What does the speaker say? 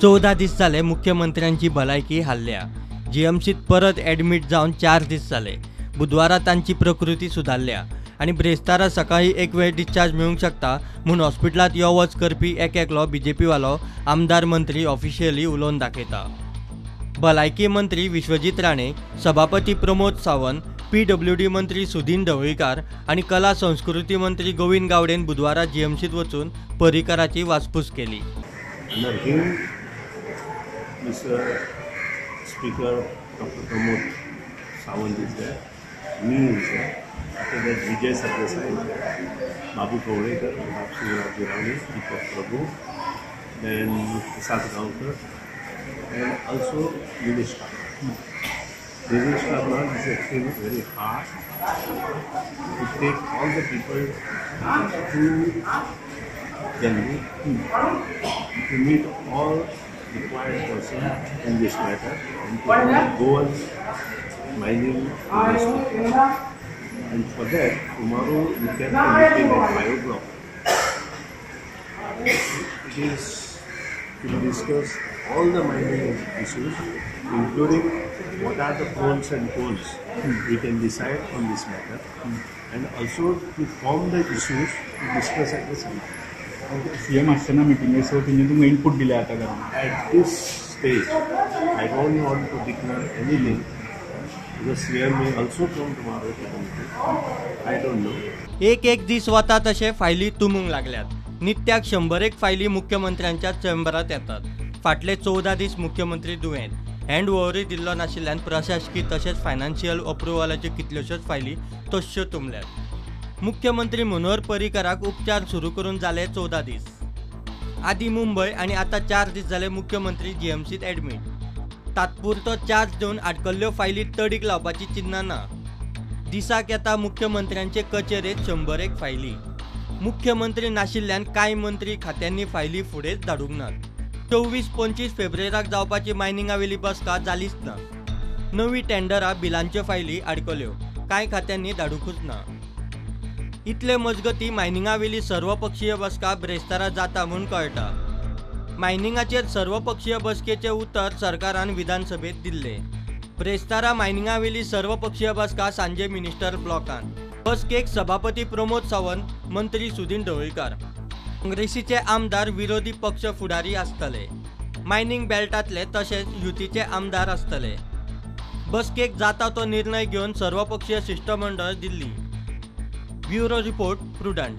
14 दीस जाले मुख्यमंत्र्यांची भलायकी हाल्ल्या। जीएमसीत परत ॲडमिट जावन 4 दीस जाले। बुधवारा तांची प्रकृती सुधारल्या आणि ब्रेस्तारा सकाळी एक वेळ डिस्चार्ज मेळूंक शकता म्हूण हॉस्पिटलात यो वच करपी एकलो बीजेपी वालो आमदार मंत्री ऑफिशियली उलोवन दाखयता। भलायकी मंत्री विश्वजीत राणे, सभापती प्रमोद सावंत, PWD मंत्री सुदीन ढवळीकार आणि कला संस्कृती मंत्री गोविंद गावडेन बुधवारा जीएमसीत वचून पर्रीकराची वासपूस केली। Mr. Speaker Dr. Pramod Sawant is there, me is there, after that Vijay Sardesai is there, Babu Kawlekar, Shivraj Girani, Deepak Prabhu, then Prasad Gaonkar, and also Dinesh Karnal. Dinesh Karnal is actually very hard to take all the people to Delhi to meet all required person in this matter and to go on mining industry. And for that, tomorrow we can have a meeting at 5 o'clock. It is to discuss all the mining issues, including what are the pros and cons we can decide on this matter, and also to form the issues to discuss at the same time. CM आसतना मिटिंगेसो तिने तुमकां input दिले आता का? At this stage, I don't want to declare anything because CM may also come tomorrow to the meeting. I don't know. एक दीस वता तशे फायली तुंबूंक लागल्यात। नित्याक 100 फायली मुख्यमंत्र्यांच्या चेंबरात येतात। फाटले 14 दीस मुख्यमंत्री दुयेंत। हँड ओव्हरी दिल्लो नाशिल्ल्यान प्रशासकीय तशेंच फायनान्शियल अप्रुवलाच्यो कितल्योश्योच फायली तश्यो तुंबल्यात। मुख्यमंत्री मनोहर पर्रीकराक उपचार सुरू करून जाले 14 दीस। आदी मुंबय आणि आता 4 दीस जाले मुख्यमंत्री जीएमसीत ॲडमिट। तात्पुरतो चार्ज दिवन आडकल्ल्यो फायली तडीक लावपाची चिन्हां ना। दिसाक येता मुख्यमंत्र्यांचे कचेरेत 100 फायली। मुख्यमंत्री नाशिल्ल्यान कांय मंत्री खात्यांनी फायली फुडेंच धाडूंक नात। 24-25 फेब्रुवारीक जावपाची मायनिंगावेली बसका जालीच ना। नवी टेंडरां बिलांच्यो फायली आडकल्यो, कांय खात्यांनी धाडूंकूच ना। इतले मजगती मायनिंगावेली सर्वपक्षीय बसका ब्रेस्तारा जाता म्हूण कळटा। मायनिंगाचेर सर्वपक्षीय बसकेचे उतर सरकारान विधानसभेत दिल्ले। ब्रेस्तारा मायनिंगावेली सर्वपक्षीय बसका सांजे मिनिस्टर ब्लॉकान। बसकेक सभापती प्रमोद सावंत, मंत्री सुदीन ढवळीकार, काँग्रेसीचे आमदार, विरोधी पक्ष फुडारी आसतले। मायनिंग बेल्टांतले तशेंच युतीचे आमदार आसतले। बसकेक जाता तो निर्णय घेवन सर्वपक्षीय शिष्टमंडळ दिल्ली। Bureau report, prudent.